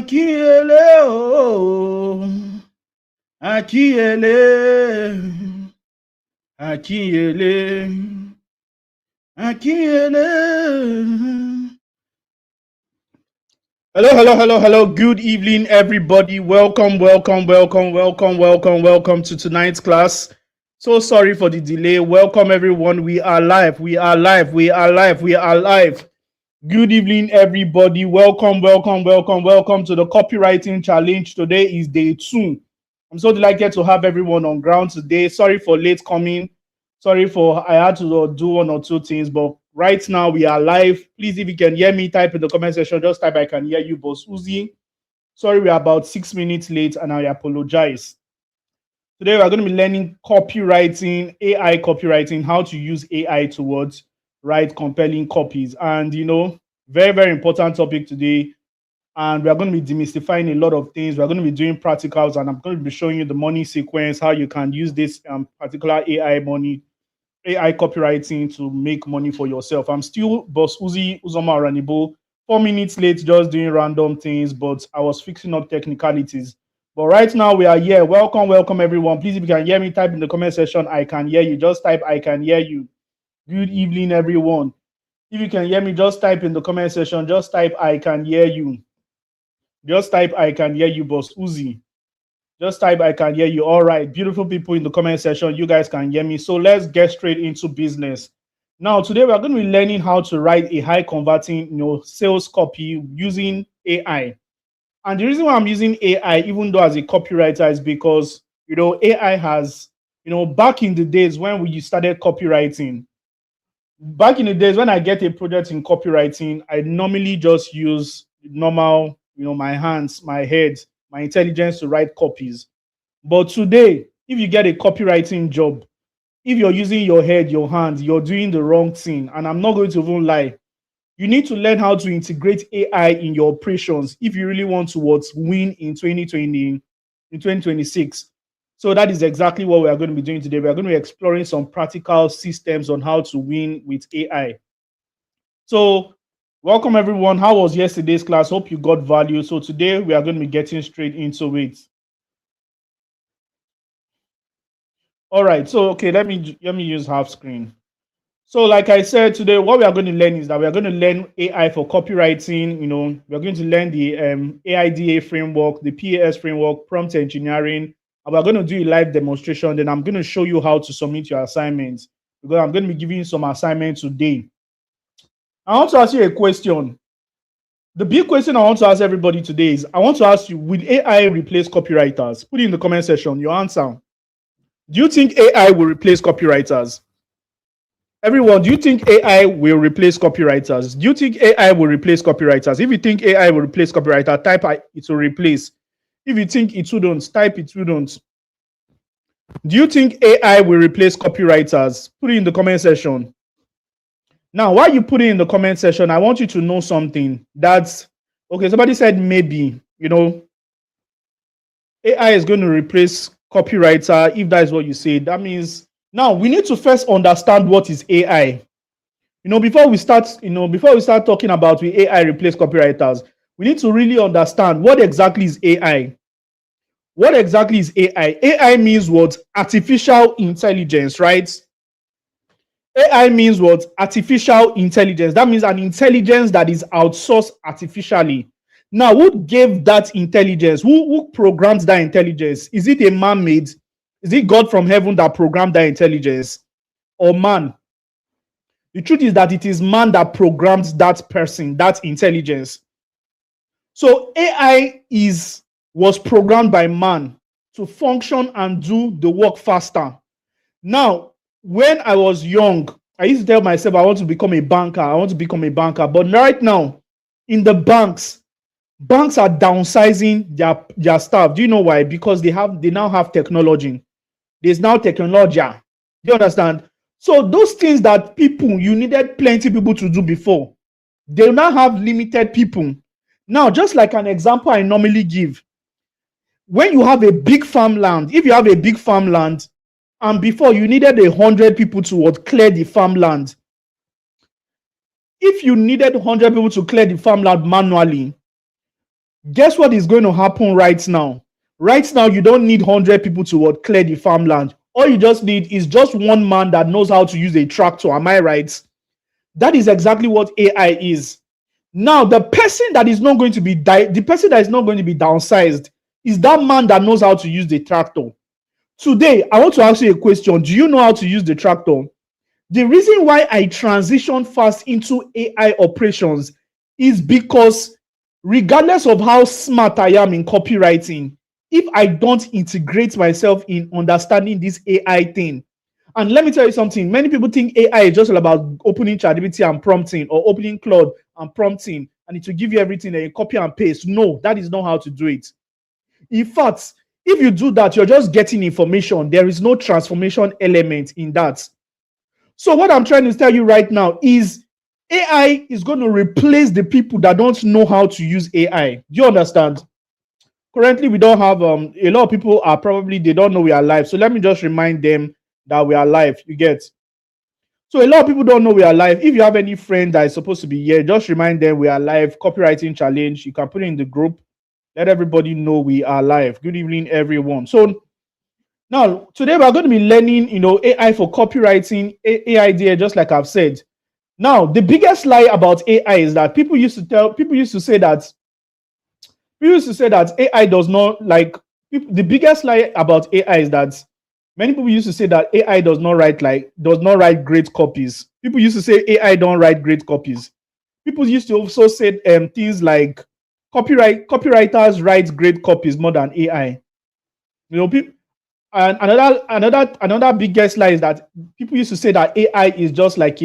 Akínyẹlé o, Akínyẹlé, Akínyẹlé, Akínyẹlé. Hello. Good evening, everybody. Welcome to tonight's class. So sorry for the delay. Welcome, everyone. We are live. Good evening, everybody. Welcome to the copywriting challenge. Today is day 2. I'm so delighted to have everyone on ground today. Sorry for late coming. I had to do one or two things, but right now we are live. Please, if you can hear me, type in the comment section. Just type I can hear you, Boss Uzi. Sorry, we're about 6 minutes late, and I apologize. Today we're going to be learning copywriting, AI copywriting, how to use AI towards write compelling copies. And very important topic today. And we are going to be demystifying a lot of things. We're going to be doing practicals, and I'm going to be showing you the money sequence, how you can use this particular AI copywriting to make money for yourself. I'm still Boss Uzoma ORANEB0. 4 minutes late, just doing random things, but I was fixing up technicalities. But right now we are here. Welcome everyone. Please, if you can hear me, type in the comment section. I can hear you. Just type I can hear you. Good evening, everyone. If you can hear me, just type in the comment section. Just type I can hear you. Just type I can hear you, Boss Uzi. Just type I can hear you. All right, beautiful people in the comment section. You guys can hear me. So let's get straight into business. Now, today we're going to be learning how to write a high converting, sales copy using AI. And the reason why I'm using AI, even though as a copywriter, is because, AI has, back in the days when we started copywriting, back in the days when I get a project in copywriting, I normally just use normal, my hands, my head, my intelligence to write copies. But today, if you get a copywriting job, if you're using your head, your hands, you're doing the wrong thing. And I'm not going to even lie. You need to learn how to integrate AI in your operations if you really want to win in 2020, in 2026. So that is exactly what we are going to be doing today. We are going to be exploring some practical systems on how to win with AI. So welcome everyone. How was yesterday's class? Hope you got value. So today we are going to be getting straight into it. All right. So okay, let me use half screen. So like I said, today what we are going to learn is that we are going to learn AI for copywriting. We are going to learn the AIDA framework, the PAS framework, prompt engineering, and we're going to do a live demonstration. Then I'm going to show you how to submit your assignments, because I'm going to be giving you some assignments today. I want to ask you a question. The big question I want to ask everybody today is, I want to ask you, will AI replace copywriters? Put it in the comment section, your answer. Do you think AI will replace copywriters? Everyone, do you think AI will replace copywriters? Do you think AI will replace copywriters? If you think AI will replace copywriter, type it will replace. If you think it wouldn't, type it wouldn't. Do you think AI will replace copywriters? Put it in the comment section. Now, while you put it in the comment section, I want you to know something. That's okay. Somebody said maybe, AI is going to replace copywriter. If that is what you say, that means now we need to first understand what is AI. Before we start talking about will AI replace copywriters, we need to really understand what exactly is AI. What exactly is AI? AI means what? Artificial intelligence, right? AI means what? Artificial intelligence. That means an intelligence that is outsourced artificially. Now, who gave that intelligence? Who programmed that intelligence? Is it a man-made? Is it God from heaven that programmed that intelligence, or man? The truth is that it is man that programmed that person, that intelligence. So AI was programmed by man to function and do the work faster. Now, when I was young, I used to tell myself I want to become a banker. But right now, in the banks are downsizing their staff. Do you know why? Because they now have technology. There's now technology. Do you understand? So those things that you needed plenty people to do before, they now have limited people. Now, just like an example I normally give, when you have a big farmland, if you have a big farmland, and before you needed 100 people to clear the farmland, if you needed 100 people to clear the farmland manually, Guess what is going to happen right now? Right now, you don't need 100 people to clear the farmland. All you just need is just one man that knows how to use a tractor. Am I right? That is exactly what AI is. Now, the person that is not going to be the person that is not going to be downsized is that man that knows how to use the tractor. Today, I want to ask you a question. Do you know how to use the tractor? The reason why I transition fast into AI operations is because regardless of how smart I am in copywriting, if I don't integrate myself in understanding this AI thing, and let me tell you something, many people think AI is just all about opening ChatGPT and prompting, or opening Claude and prompting, and it will give you everything and you copy and paste. No, that is not how to do it. In fact, if you do that, you're just getting information. There is no transformation element in that. So what I'm trying to tell you right now is AI is going to replace the people that don't know how to use AI. Do you understand? Currently, we don't have a lot of people are probably they don't know we are live. So let me just remind them that we are live. You get? So a lot of people don't know we are live. If you have any friend that is supposed to be here, just remind them we are live. Copywriting challenge. You can put it in the group. Let everybody know we are live. Good evening, everyone. So now today we're going to be learning, AI for copywriting, AI there, just like I've said. Now, the biggest lie about AI is that people used to say that AI does not like the biggest lie about AI is that many people used to say that AI does not write great copies. People used to say AI don't write great copies. People used to also say things like copywriters write great copies more than AI. People. And another biggest lie is that people used to say that AI is just like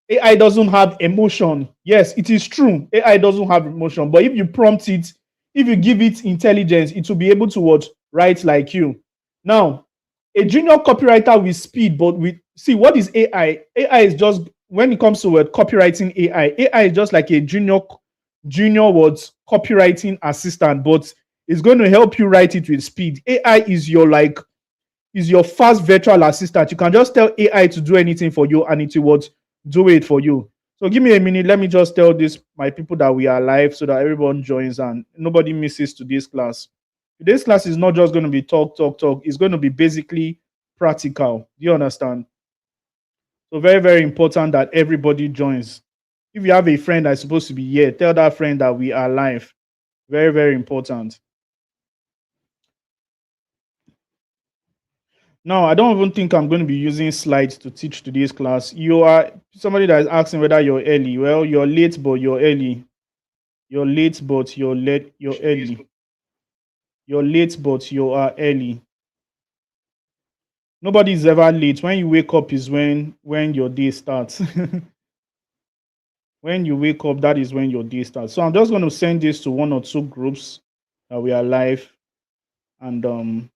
AI doesn't have emotion. Yes, it is true. AI doesn't have emotion, but if you prompt it, if you give it intelligence, it will be able to write like you. Now, a junior copywriter with speed, but with see what is AI? AI is just when it comes to copywriting AI. AI is just like a junior copywriting assistant, but it's going to help you write it with speed. AI is your fast virtual assistant. You can just tell AI to do anything for you, and it will do it for you. So give me a minute. Let me just tell my people that we are live so that everyone joins and nobody misses today's class. Today's class is not just going to be talk. It's going to be basically practical. Do you understand? So very, very important that everybody joins. If you have a friend that's supposed to be here, tell that friend that we are live. Very, very important. Now, I don't even think I'm going to be using slides to teach today's class. You are somebody that is asking whether you're early. Well, you're late, but you're early. You're late, but you're late. You're early. You're late, but you are early. Nobody is ever late. When you wake up is when your day starts. When you wake up, that is when your day starts. So I'm just going to send this to one or two groups that we are live, and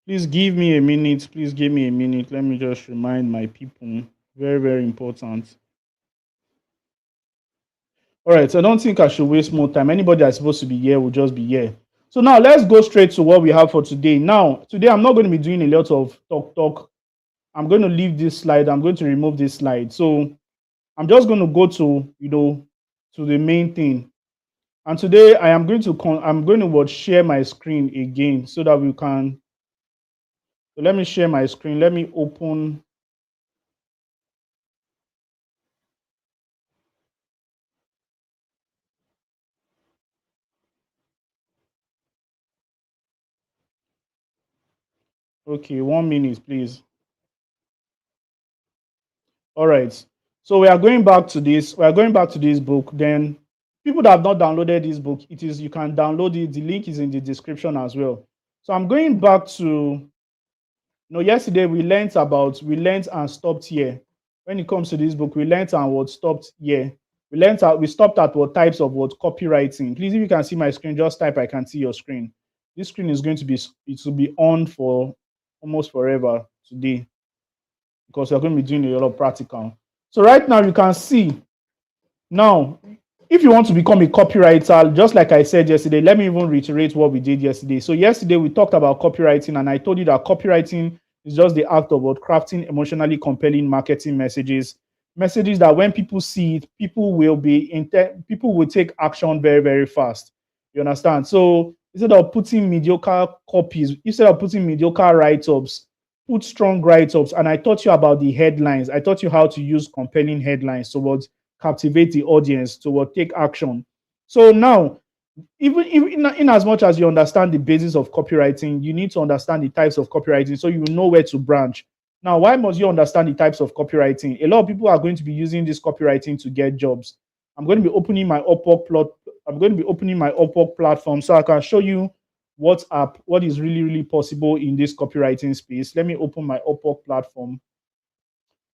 please give me a minute. Please give me a minute. Let me just remind my people. Very, very important. All right. So I don't think I should waste more time. Anybody that's supposed to be here will just be here. So now let's go straight to what we have for today. Now, today I'm not going to be doing a lot of talk. I'm going to leave this slide. I'm going to remove this slide. So I'm just going to go to, to the main thing. And today I'm going to share my screen again so that we can. So let me share my screen. Let me open. Okay, 1 minute, please. All right. So we are going back to this. We are going back to this book. Then people that have not downloaded this book, you can download it. The link is in the description as well. So I'm going back to, yesterday we learned and stopped here. When it comes to this book, we learned and what stopped here. We stopped at what types of what copywriting. Please, if you can see my screen, just type I can see your screen. This screen is going to be on for almost forever today, because we're going to be doing a lot of practical. So right now you can see. Now, if you want to become a copywriter, just like I said yesterday, let me even reiterate what we did yesterday. So yesterday we talked about copywriting, and I told you that copywriting It's just the act of what crafting emotionally compelling marketing messages, messages that when people see it, people will take action very, very fast. You understand? So instead of putting mediocre write-ups, put strong write-ups. And I taught you about the headlines. I taught you how to use compelling headlines towards captivate the audience, toward take action. So now, even in as much as you understand the basis of copywriting, you need to understand the types of copywriting so you know where to branch. Now, why must you understand the types of copywriting? A lot of people are going to be using this copywriting to get jobs. I'm going to be opening my Upwork plot. I'm going to be opening my Upwork platform so I can show you what is really, really possible in this copywriting space. Let me open my Upwork platform.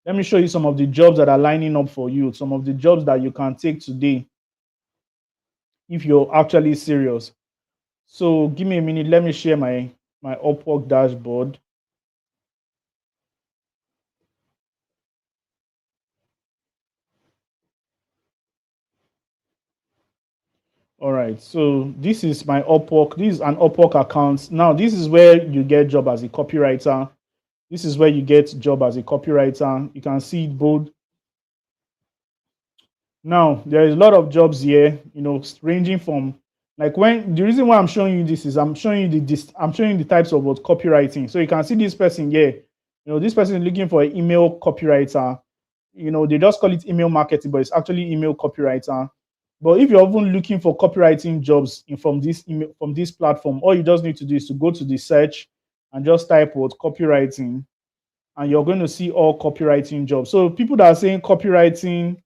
Let me show you some of the jobs that are lining up for you, some of the jobs that you can take today if you're actually serious. So give me a minute. Let me share my Upwork dashboard. All right. So this is my Upwork. This is an Upwork account. Now this is where you get job as a copywriter. This is where you get job as a copywriter. You can see it bold. Now there is a lot of jobs here. Ranging from like when the reason why I'm showing you this is I'm showing you the types of what copywriting. So you can see this person here. This person is looking for an email copywriter. They just call it email marketing, but it's actually email copywriter. But if you're even looking for copywriting jobs from this platform, all you just need to do is to go to the search and just type what copywriting, and you're going to see all copywriting jobs. So people that are saying copywriting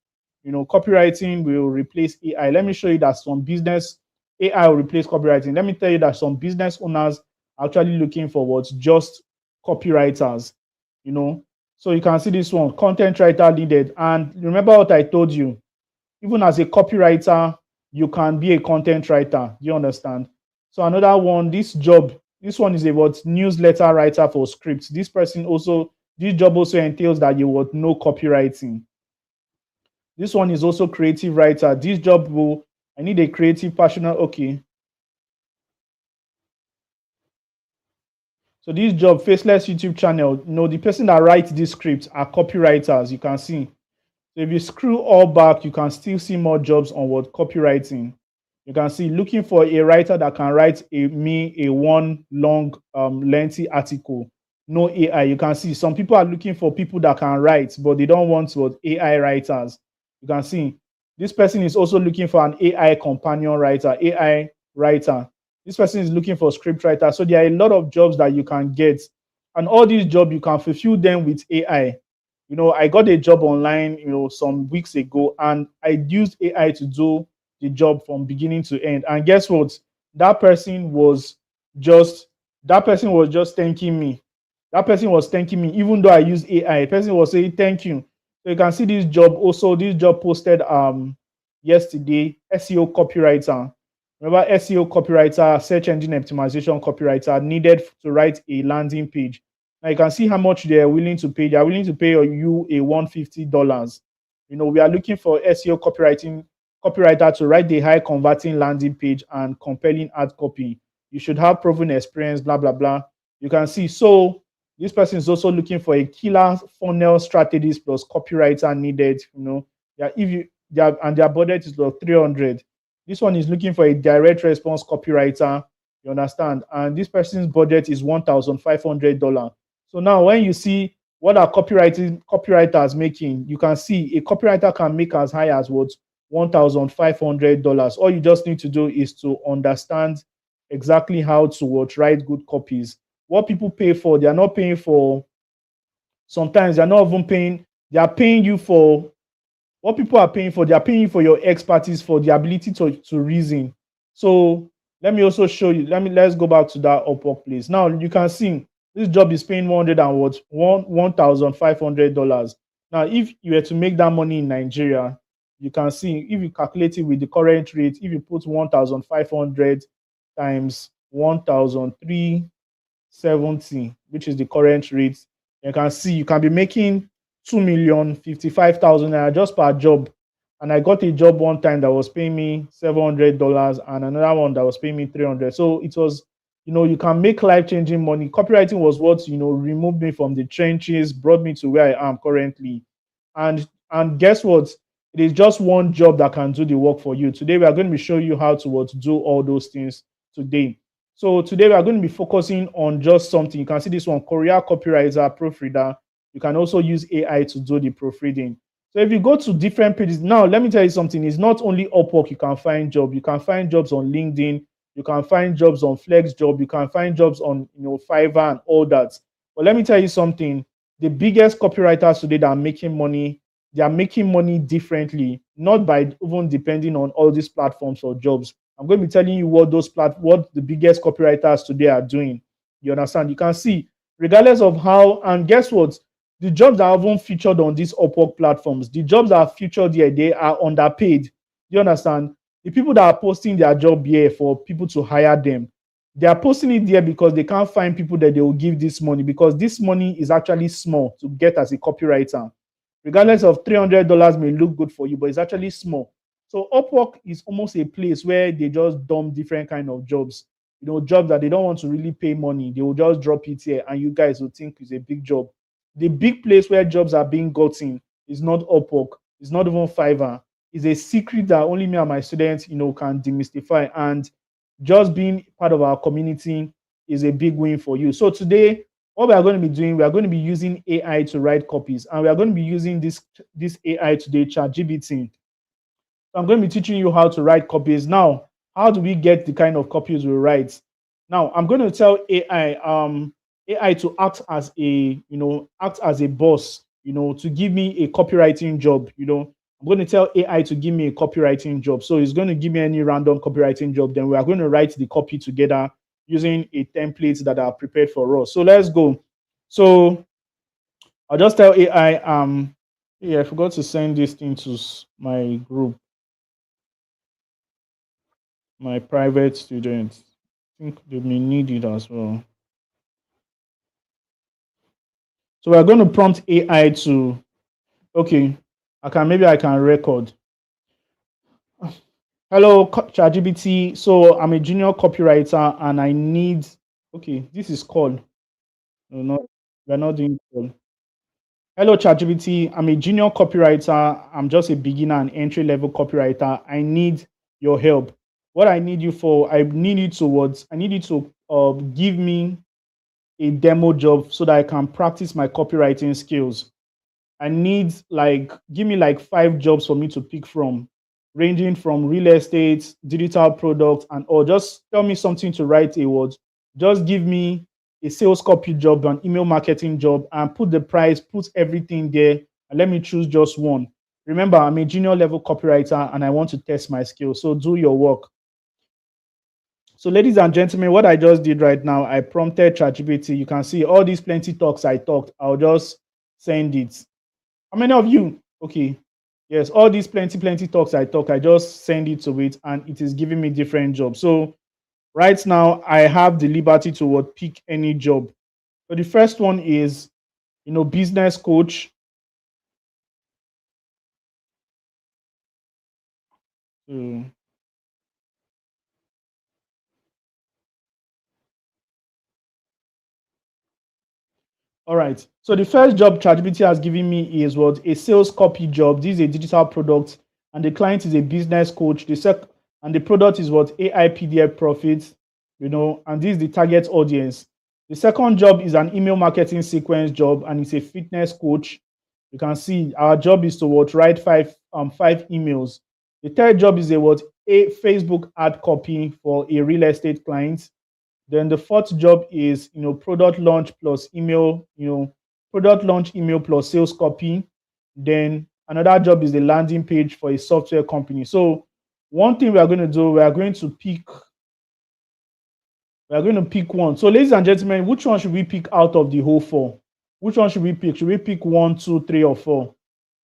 will replace AI. Let me show you that some business AI will replace copywriting. Let me tell you that some business owners are actually looking for what's just copywriters. So you can see this one, content writer needed. And remember what I told you, even as a copywriter, you can be a content writer. You understand? So another one, this one is a newsletter writer for scripts. This job also entails that you would know copywriting. This one is also creative writer. I need a creative, passionate, okay. So this job, faceless YouTube channel, the person that writes these scripts are copywriters, you can see. So if you scroll all back, you can still see more jobs on copywriting. You can see looking for a writer that can write a one long, lengthy article. No AI. You can see some people are looking for people that can write, but they don't want AI writers. You can see this person is also looking for an AI companion writer, AI writer. This person is looking for script writer. So there are a lot of jobs that you can get, and all these jobs you can fulfill them with AI. I got a job online, some weeks ago, and I used AI to do the job from beginning to end. And guess what? That person was just thanking me. That person was thanking me, even though I used AI. The person was saying thank you. So you can see this job also. This job posted yesterday, SEO copywriter. Remember, SEO copywriter, search engine optimization copywriter, needed to write a landing page. Now you can see how much they are willing to pay. They are willing to pay you a $150. We are looking for SEO copywriter to write the high converting landing page and compelling ad copy. You should have proven experience, blah, blah, blah. You can see. So this person is also looking for a killer funnel strategist plus copywriter needed. Their budget is 300. This one is looking for a direct response copywriter. You understand? And this person's budget is $1,500. So now when you see what are copywriters making, you can see a copywriter can make as high as $1,500. All you just need to do is to understand exactly how to write good copies. What people pay for, they are not paying for. Sometimes they're not even paying. They are paying you for what people are paying for. They are paying you for your expertise, for the ability to reason. So let me also show you. Let's go back to that Upwork place. Now you can see this job is paying $1,500. Now, if you were to make that money in Nigeria, you can see if you calculate it with the current rate, if you put 1,500 times 1,370, which is the current rate, you can see you can be making 2,055,000 naira just per job. And I got a job one time that was paying me $700 and another one that was paying me $300. So it was You can make life-changing money. Copywriting was what, removed me from the trenches, brought me to where I am currently. And guess what? It is just one job that can do the work for you. Today we are going to be showing you how to do all those things today. So today we are going to be focusing on just something. You can see this one, Korea copywriter, proofreader. You can also use AI to do the proofreading. So if you go to different pages, now let me tell you something. It's not only Upwork you can find job. You can find jobs on LinkedIn. You can find jobs on FlexJob. You can find jobs on Fiverr and all that. But let me tell you something. The biggest copywriters today that are making money, they are making money differently, not by even depending on all these platforms or jobs. I'm going to be telling you what the biggest copywriters today are doing. You understand? You can see, regardless of how, and guess what? The jobs that are even featured on these Upwork platforms, the jobs that are featured here, they are underpaid. You understand? The people that are posting their job here for people to hire them, they are posting it there because they can't find people that they will give this money, because this money is actually small to get as a copywriter. Regardless of $300 may look good for you, but it's actually small. So Upwork is almost a place where they just dump different kind of jobs. Jobs that they don't want to really pay money. They will just drop it here, and you guys will think it's a big job. The big place where jobs are being gotten is not Upwork. It's not even Fiverr. It's a secret that only me and my students, can demystify. And just being part of our community is a big win for you. So today, what we are going to be doing, we are going to be using AI to write copies, and we are going to be using this AI today, ChatGPT. So I'm going to be teaching you how to write copies. Now, how do we get the kind of copies we write? Now, I'm going to tell AI to act as a boss, to give me a copywriting job. I'm going to tell AI to give me a copywriting job. So it's going to give me any random copywriting job. Then we are going to write the copy together using a template that are prepared for us. So let's go. So I'll just tell AI, yeah, I forgot to send this thing to my group, my private students. I think they may need it as well. So we're going to prompt AI to, okay, maybe I can record. Hello, ChatGPT. So I'm a junior copywriter and I need, okay, this is called. No, no, we're not doing call. Hello, ChatGPT. I'm a junior copywriter. I'm just a beginner and entry level copywriter. I need your help. What I need you for, I need you to what? I need you to give me a demo job so that I can practice my copywriting skills. I need give me like 5 jobs for me to pick from, ranging from real estate, digital products, and or just tell me something to write a word. Just give me a sales copy job, an email marketing job, and put the price, put everything there, and let me choose just one. Remember, I'm a junior level copywriter and I want to test my skills. So do your work. So, ladies and gentlemen, what I just did right now, I prompted ChatGPT. You can see all these plenty talks I talked. I'll just send it. How many of you? Okay. Yes, all these plenty talks I talk, I just send it to it and it is giving me different jobs. So right now I have the liberty to pick any job. So the first one is, business coach. So, all right. So the first job ChatGPT has given me is a sales copy job. This is a digital product, and the client is a business coach. And the product is AI PDF profits, and this is the target audience. The second job is an email marketing sequence job, and it's a fitness coach. You can see our job is to write five emails. The third job is a Facebook ad copy for a real estate client. Then the fourth job is, product launch plus email, product launch email plus sales copy. Then another job is the landing page for a software company. So one thing we are going to do, we are going to pick one. So ladies and gentlemen, which one should we pick out of the whole four? Which one should we pick? Should we pick 1, 2, 3, or 4?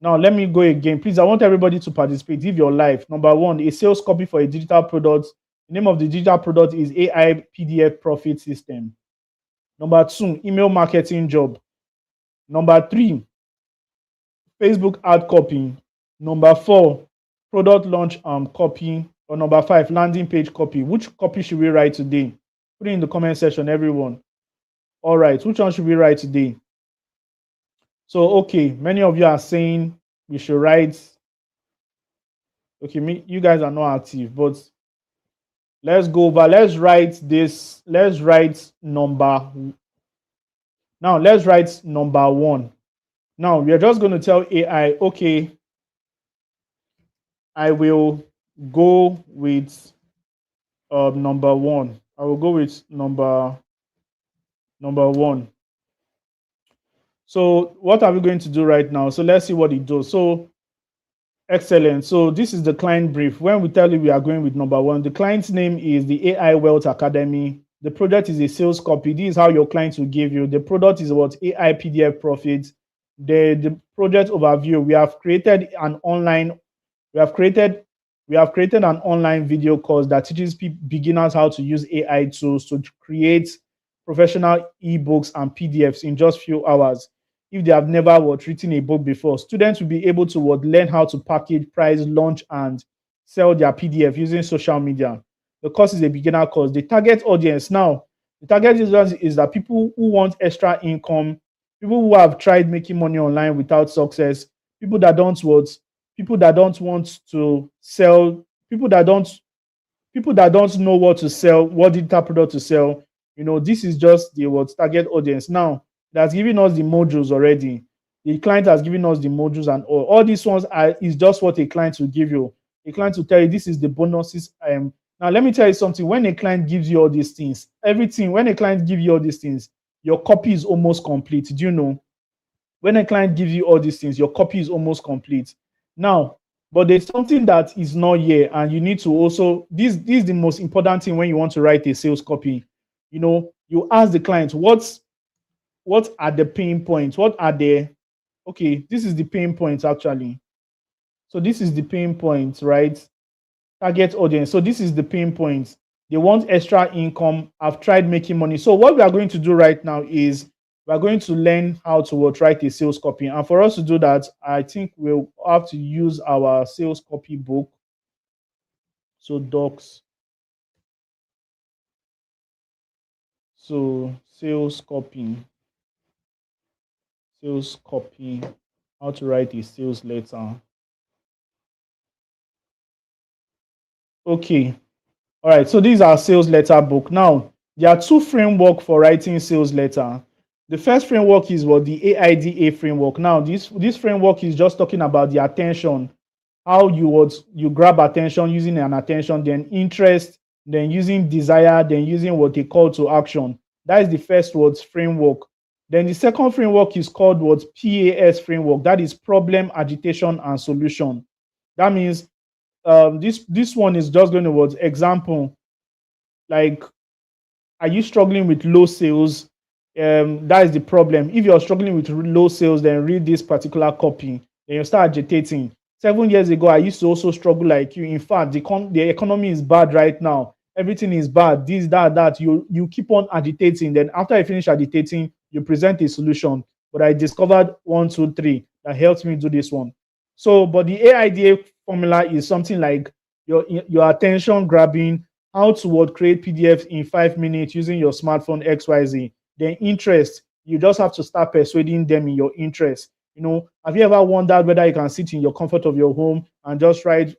Now let me go again. Please, I want everybody to participate. Live your life. Number 1, a sales copy for a digital product. The name of the digital product is AI PDF profit system. Number 2, email marketing job. Number 3, Facebook ad copy. Number 4, product launch copy. Or number 5, landing page copy. Which copy should we write today? Put it in the comment section, everyone. All right, which one should we write today? So, okay, many of you are saying we should write. Okay, you guys are not active, but let's go over. Let's write this. Let's write number. Now, let's write number 1. Now, we are just going to tell AI, okay, I will go with number 1. I will go with number 1. So what are we going to do right now? So let's see what it does. So excellent. So this is the client brief. When we tell you we are going with number 1, the client's name is the AI Wealth Academy. The product is a sales copy. This is how your clients will give you. The product is what AI PDF profits. The project overview. We have created an online an online video course that teaches beginners how to use AI tools to create professional ebooks and PDFs in just few hours. If they have never written a book before, students will be able to learn how to package, price, launch, and sell their PDF using social media. The course is a beginner course. The target audience now, the target audience is that people who want extra income, people who have tried making money online without success, people that don't want to sell, people that don't know what to sell, what digital product to sell. This is just the target audience. Now, that's giving us the modules already. The client has given us the modules, and all these ones is just what a client will give you. A client will tell you this is the bonuses. Now let me tell you something. When a client gives you all these things, when a client gives you all these things, your copy is almost complete. Do you know? When a client gives you all these things, your copy is almost complete. Now, but there's something that is not here, and you need to also, this is the most important thing when you want to write a sales copy. You ask the client, what are the pain points? Okay, this is the pain points actually. So this is the pain points, right? Target audience. So this is the pain points. They want extra income. I've tried making money. So what we are going to do right now is we're going to learn how to write a sales copy. And for us to do that, I think we'll have to use our sales copy book. So docs. So sales copy, how to write a sales letter. Okay. All right. So these are sales letter book. Now, there are 2 framework for writing sales letter. The first framework is the AIDA framework. Now, this framework is just talking about the attention, how you grab attention using an attention, then interest, then using desire, then using what they call to action. That is the first framework. Then the second framework is called PAS framework. That is problem, agitation, and solution. That means this one is just going to example, like, are you struggling with low sales? That is the problem. If you're struggling with low sales, then read this particular copy. Then you start agitating. 7 years ago, I used to also struggle like you. In fact, the economy is bad right now. Everything is bad. This, that. You keep on agitating. Then after I finish agitating, you present a solution. But I discovered 1, 2, 3 that helps me do this one. So, but the AIDA formula is something like your attention grabbing, how to create PDFs in 5 minutes using your smartphone XYZ. Then interest, you just have to start persuading them in your interest. Have you ever wondered whether you can sit in your comfort of your home and just write,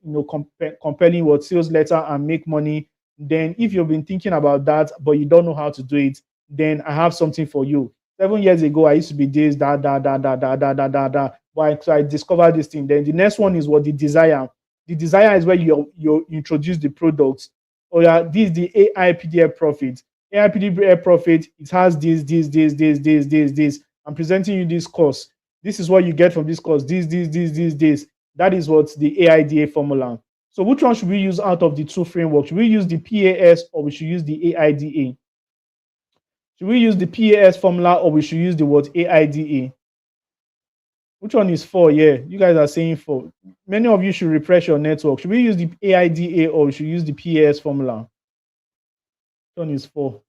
compelling sales letter and make money? Then if you've been thinking about that, but you don't know how to do it, then I have something for you. 7 years ago, I used to be this, that. But so I discovered this thing. Then the next one is the desire. The desire is where you introduce the products. Oh yeah, this is the AI PDF profit. AI PDF profit, it has this. I'm presenting you this course. This is what you get from this course. This. That is what the AIDA formula. So which one should we use out of the 2 frameworks? Should we use the PAS or we should use the AIDA? Should we use the PAS formula or we should use the AIDA? Which one is 4? Yeah, you guys are saying 4. Many of you should refresh your network. Should we use the AIDA or we should use the PAS formula? Which one is 4?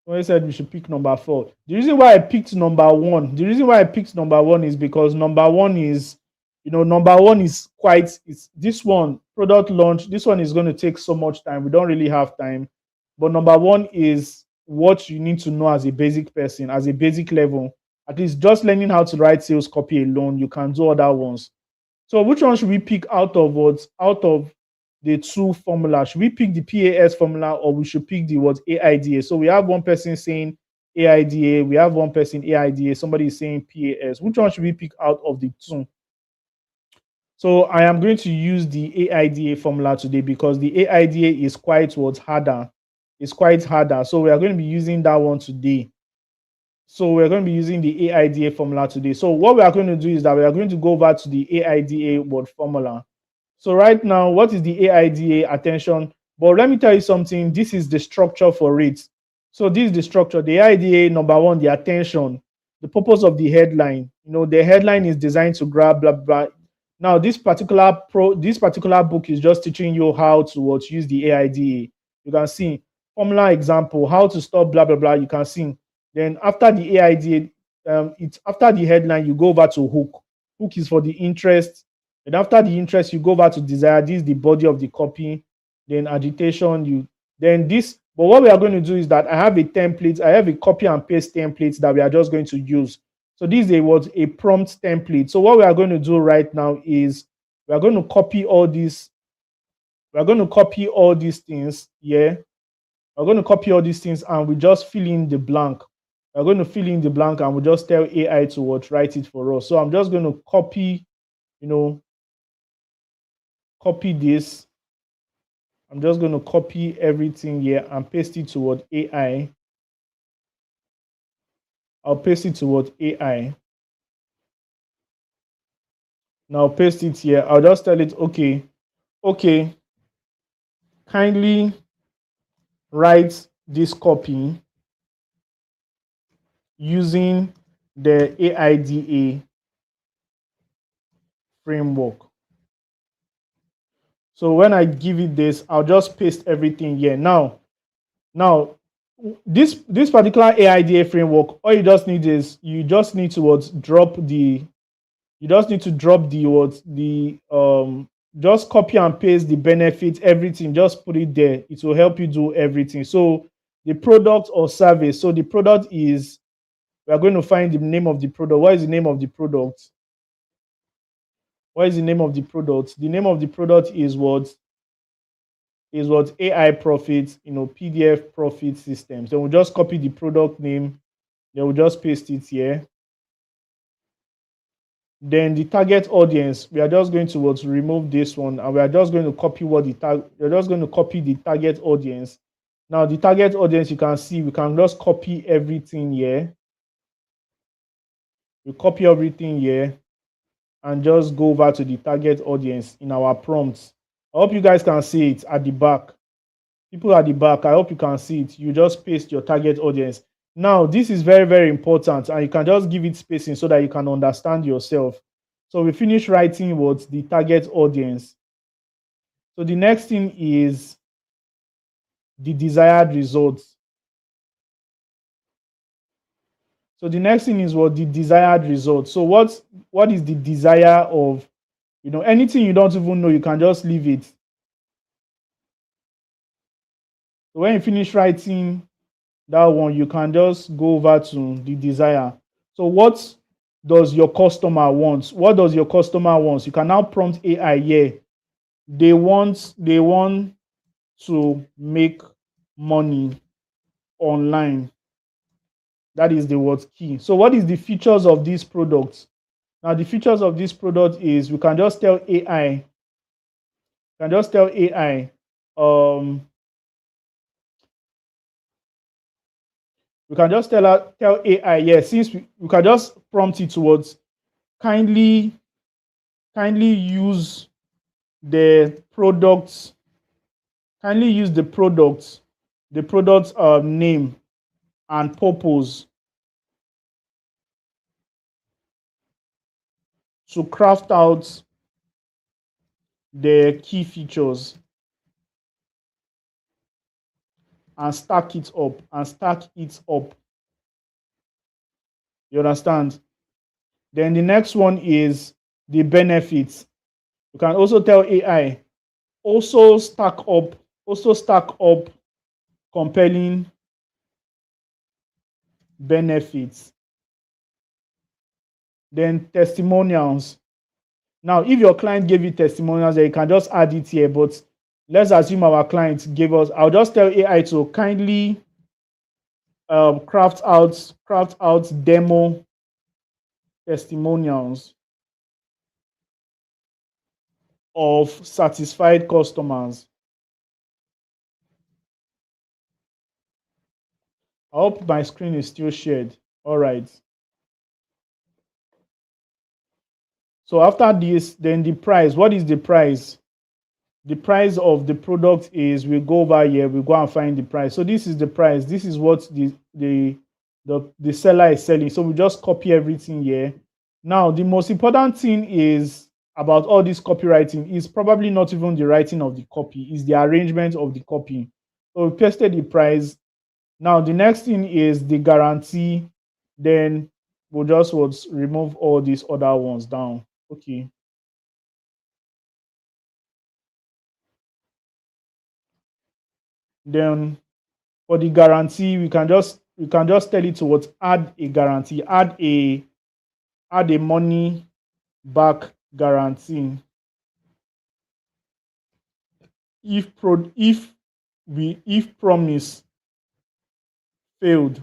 Somebody said we should pick number 4. The reason why I picked number 1, is because number 1 is, quite, it's this one, product launch. This one is going to take so much time. We don't really have time. But number one is what you need to know as a basic person, as a basic level. At least just learning how to write sales copy alone, you can do other ones. So which one should we pick out of the two formulas? Should we pick the PAS formula or we should pick the what AIDA? So we have one person saying AIDA, we have one person AIDA, somebody is saying PAS. Which one should we pick out of the two? So I am going to use the AIDA formula today because the AIDA is quite what's harder. It's quite harder. So we are going to be using that one today. So we're going to be using the AIDA formula today. So what we are going to do is that we are going to go over to the AIDA word formula. So right now, what is the AIDA? Attention. But let me tell you something. This is the structure for it. So this is the structure. The AIDA, number one, the attention, the purpose of the headline. The headline is designed to grab blah blah. Now, this particular book is just teaching you how to use the AIDA. You can see formula example, how to stop blah blah blah. You can see. Then after the AIDA, it's after the headline, you go over to hook. Hook is for the interest. And after the interest, you go over to desire. This is the body of the copy. Then agitation, but what we are going to do is that I have a template, I have a copy and paste template that we are just going to use. So this is a prompt template. So what we are going to do right now is we are going to copy all these. We are going to copy all these things. Yeah. We're going to copy all these things and we just fill in the blank. We're going to fill in the blank and we just tell AI to write it for us. So I'm just going to copy, copy this. I'm just going to copy everything here and paste it to AI. I'll paste it to AI. Now paste it here. I'll just tell it, okay, kindly write this copy using the AIDA framework. So when I give it this, I'll just paste everything here. Now, this particular AIDA framework, all you just need is drop the just copy and paste the benefits, everything, just put it there. It will help you do everything. So the product or service. So the product is, we are going to find the name of the product. What is the name of the product? What is the name of the product? The name of the product is what AI Profit, PDF profit systems. Then we'll just copy the product name. Then we'll just paste it here. Then the target audience, we are just going to remove this one, and we are just going to copy we're just going to copy the target audience. Now the target audience, you can see we can just copy everything here. We copy everything here and just go over to the target audience in our prompts. I hope you guys can see it at the back. People at the back, I hope you can see it. You just paste your target audience. Now, this is very, very important, and you can just give it spacing so that you can understand yourself. So we finish writing the target audience. So the next thing is the desired results. So the next thing is the desired results. So what is the desire of, anything you don't even know, you can just leave it. So when you finish writing that one, you can just go over to the desire. So what does your customer want? What does your customer want? You can now prompt AI here. They want to make money online. That is the word key. So what is the features of these products? Now the features of this product is we can just tell AI. We can just tell AI, yes, since we can just prompt it towards kindly use the products, name and purpose to craft out the key features and stack it up. You understand? Then the next one is the benefits. You can also tell AI also stack up compelling benefits. Then testimonials. Now, if your client gave you testimonials, then you can just add it here. But let's assume our client gave us. I'll just tell AI to kindly craft out demo testimonials of satisfied customers. I hope my screen is still shared. All right. So after this, then the price. What is the price? The price of the product is, we go over here, we go and find the price. So this is the price. This is what the seller is selling. So we just copy everything here. Now, the most important thing is about all this copywriting is probably not even the writing of the copy, is the arrangement of the copy. So we pasted the price. Now, the next thing is the guarantee. Then we'll just remove all these other ones down. Okay. Then for the guarantee, we can just tell it to add a guarantee, add a money back guarantee. If promise failed.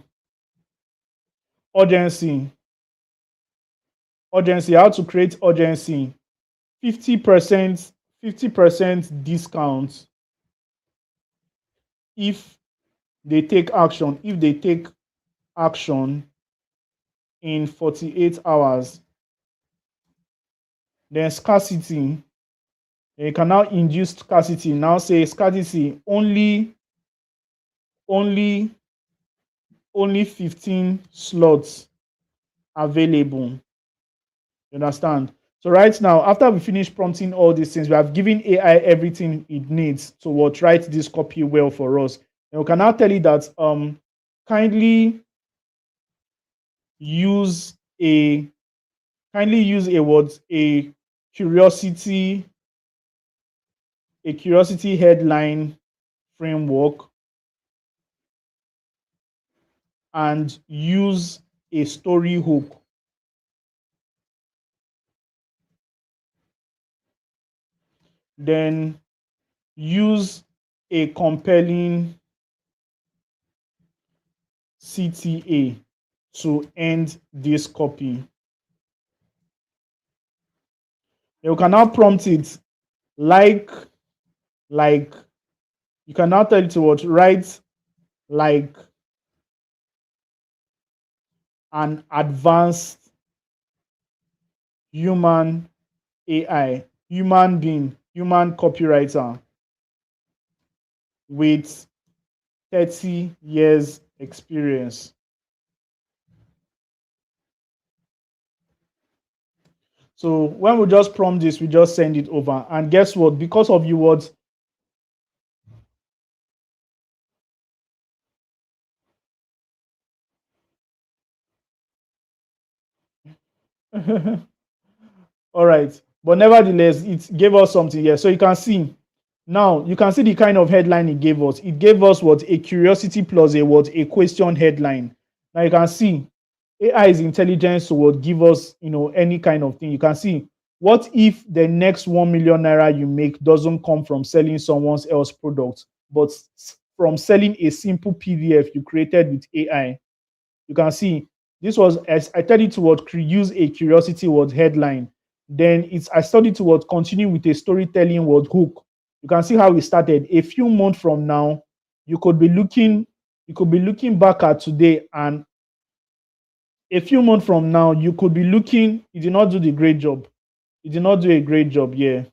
Urgency, how to create urgency. 50% discount if they take action in 48 hours. Then scarcity, you can now induce scarcity. Now say scarcity only 15 slots available. You understand? So right now, after we finish prompting all these things, we have given AI everything it needs to write this copy well for us. And we can now tell it that kindly use a curiosity headline framework, and use a story hook. Then use a compelling CTA to end this copy. You can now prompt it like you can now tell it to write like an advanced human AI, human being, human copywriter with 30 years experience. So when we just prompt this, we just send it over. And guess what? Because of you words, all right. But nevertheless, it gave us something here. So you can see now, you can see the kind of headline it gave us. It gave us a curiosity plus a question headline. Now you can see AI is intelligence to give us any kind of thing. You can see, what if the next 1 million naira you make doesn't come from selling someone else's product, but from selling a simple PDF you created with AI? You can see this was, as I tell it to use a curiosity headline. Then I studied to continue with a storytelling hook. You can see how we started. A few months from now, you could be looking back at today, and a few months from now, you could be looking, you did not do the great job. You did not do a great job. Yeah.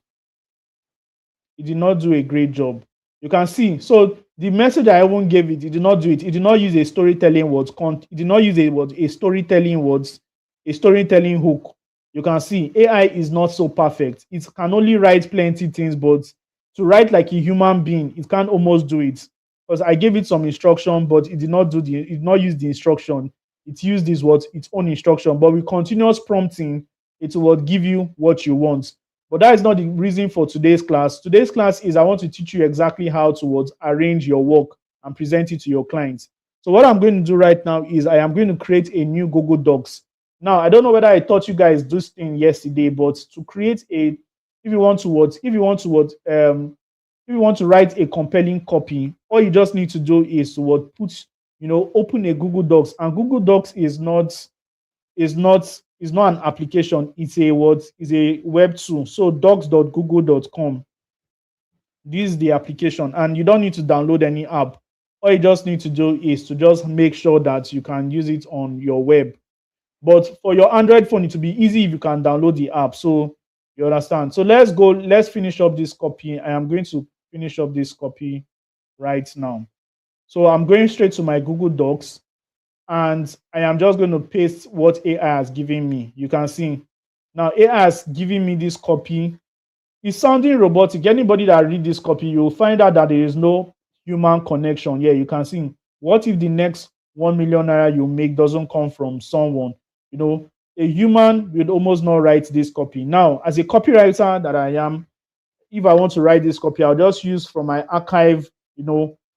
You did not do a great job. You can see. So the message I even gave it, it did not do it. It did not use a storytelling words. It did not use a storytelling words, a storytelling hook. You can see AI is not so perfect. It can only write plenty things, but to write like a human being, it can't almost do it. Because I gave it some instruction, but it did not use the instruction. It used its own instruction. But with continuous prompting, it will give you what you want. But that is not the reason for today's class. Today's class is I want to teach you exactly how to arrange your work and present it to your clients. So what I'm going to do right now is I am going to create a new Google Docs. Now, I don't know whether I taught you guys this thing yesterday, but to create a, if you want to what, if you want to what, if you want to write a compelling copy, all you just need to do is to what, put, open a Google Docs, and Google Docs is not an application. It's a what, is a web tool. So docs.google.com. This is the application, and you don't need to download any app. All you just need to do is to just make sure that you can use it on your web. But for your Android phone, it will be easy if you can download the app. So you understand. So let's finish up this copy. I am going to finish up this copy right now. So I'm going straight to my Google Docs, and I am just going to paste what AI has given me. You can see now AI has given me this copy. It's sounding robotic. Anybody that read this copy, you'll find out that there is no human connection. Yeah, you can see. What if the next 1 million naira you make doesn't come from someone? A human would almost not write this copy. Now, as a copywriter that I am, if I want to write this copy, I'll just use from my archive,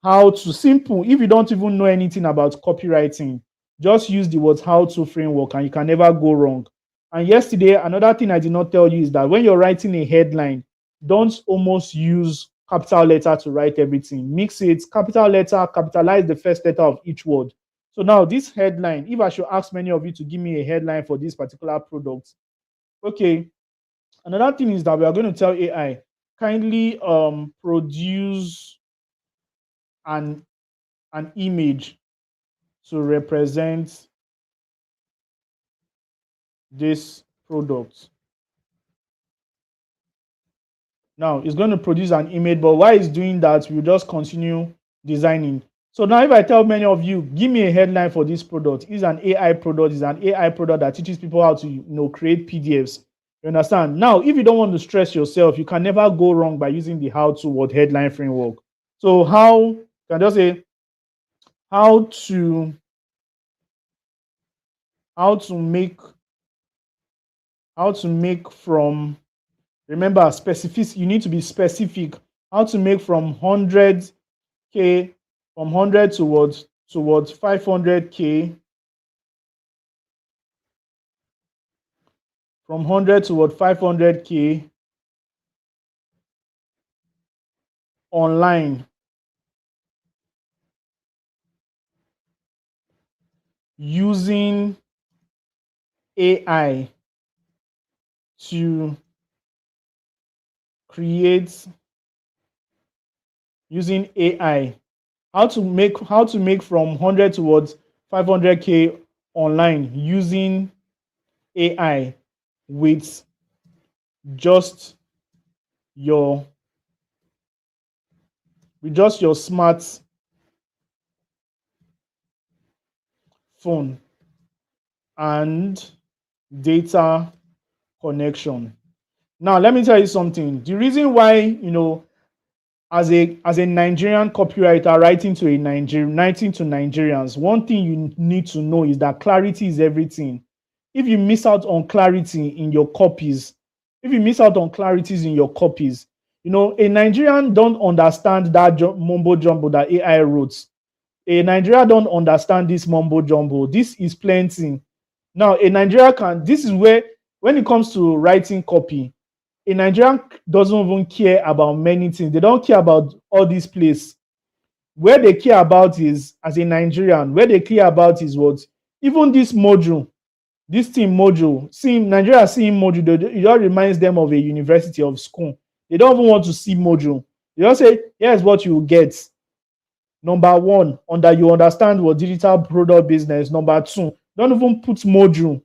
how to, simple. If you don't even know anything about copywriting, just use the words how to framework and you can never go wrong. And yesterday, another thing I did not tell you is that when you're writing a headline, don't almost use capital letter to write everything. Mix it, capital letter, capitalize the first letter of each word. So now this headline, if I should ask many of you to give me a headline for this particular product, okay. Another thing is that we are going to tell AI, kindly produce an image to represent this product. Now it's going to produce an image, but while it's doing that, we'll just continue designing. So now if I tell many of you, give me a headline for this product, it's an AI product, it's an AI product that teaches people how to create PDFs. You understand? Now, if you don't want to stress yourself, you can never go wrong by using the how to what headline framework. So how can I just say how to make from, remember, specific, you need to be specific. How to make from 100K, from 100 towards 500K, from 100 toward 500K online using AI to create, using AI, how to make from 100 towards 500K online using AI with just your smart phone and data connection. Now, let me tell you something. The reason why, as a Nigerian copywriter writing to Nigerians, one thing you need to know is that clarity is everything. If you miss out on clarity in your copies, a Nigerian don't understand that mumbo jumbo that AI wrote. A Nigerian don't understand this mumbo jumbo. This is plenty. Now, a Nigerian can, this is where, when it comes to writing copy, a Nigerian doesn't even care about many things. They don't care about all these places. Where they care about is, as a Nigerian, where they care about is what? Even this module, this thing module, seeing Nigeria seeing module, it just reminds them of a university of school. They don't even want to see module. They just say, here's what you get. Number one, you understand what digital product business. Number two, don't even put module.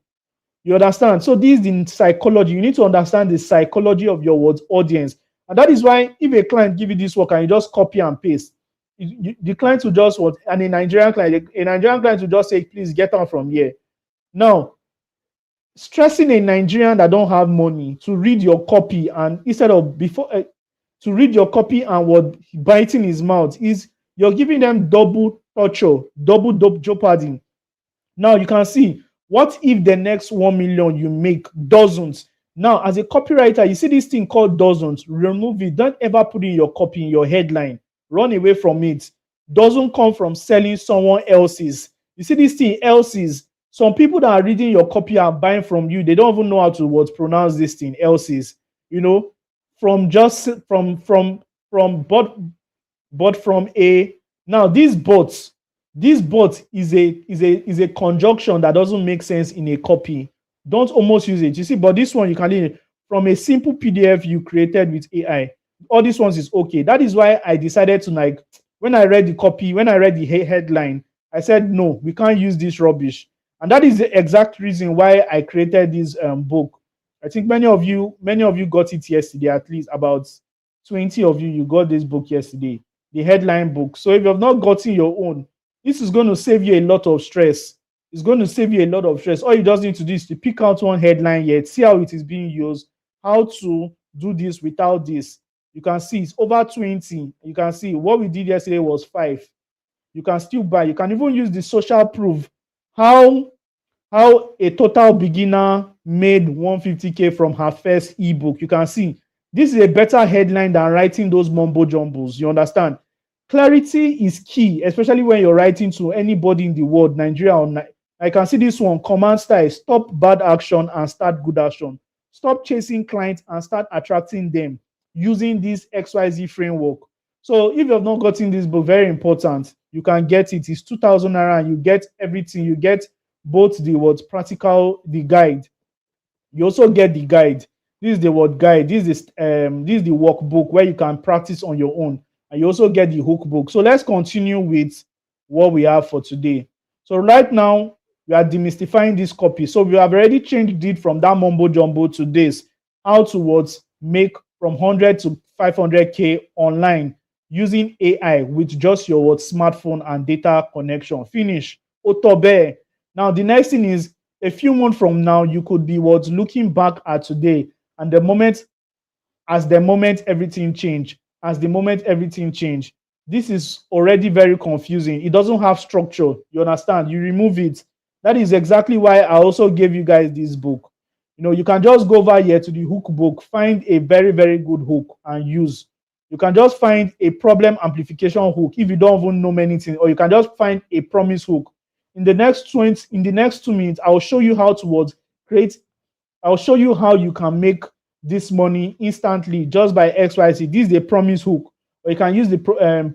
You understand? So this is the psychology. You need to understand the psychology of your audience. And that is why if a client give you this work and you just copy and paste, the client will just and a Nigerian client will just say, please get out from here. Now, stressing a Nigerian that don't have money to read your copy and instead of to read your copy and what biting his mouth is you're giving them double torture, double jeopardy. Now you can see, what if the next 1 million you make doesn't? Now, as a copywriter, you see this thing called doesn't. Remove it. Don't ever put in your copy in your headline. Run away from it. doesn't come from selling someone else's. You see this thing, else's. Some people that are reading your copy are buying from you. They don't even know how to what pronounce this thing, else's. You know, from just but from a now this but is a conjunction that doesn't make sense in a copy. Don't almost use it. You see, but this one you can leave from a simple PDF you created with AI. All these ones is okay. That is why I decided to like when I read the copy, when I read the headline, I said no, we can't use this rubbish. And that is the exact reason why I created this book. I think many of you got it yesterday, at least about 20 of you got this book yesterday, the headline book. So if you have not gotten your own, this is going to save you a lot of stress. It's going to save you a lot of stress. All you just need to do is to pick out one headline yet, see how it is being used, how to do this without this. You can see it's over 20. You can see what we did yesterday was 5. You can still buy. You can even use the social proof. How a total beginner made 150K from her first ebook. You can see this is a better headline than writing those mumbo jumbles. You understand? Clarity is key, especially when you're writing to anybody in the world, Nigeria or I can see this one. Command style: stop bad action and start good action. Stop chasing clients and start attracting them using this XYZ framework. So if you have not gotten this book, very important, you can get it. It's 2,000 naira and you get everything. You get both the word practical, the guide. You also get the guide. This is the word guide. This is the workbook where you can practice on your own. And you also get the hook book. So let's continue with what we have for today. So right now, we are demystifying this copy. So we have already changed it from that mumbo jumbo to this. How to what make from 100 to 500K online using AI with just your what smartphone and data connection. Finish. Otobe. Now the next thing is a few months from now, you could be what looking back at today and the moment everything changed. As the moment everything changed. This is already very confusing. It doesn't have structure. You understand? You remove it. That is exactly why I also gave you guys this book. You know, you can just go over here to the hook book, find a very, very good hook and use. You can just find a problem amplification hook if you don't even know many things, or you can just find a promise hook. In the next 2 minutes, I'll show you how to create. I'll show you how you can make this money instantly just by XYZ. This is the promise hook, or you can use the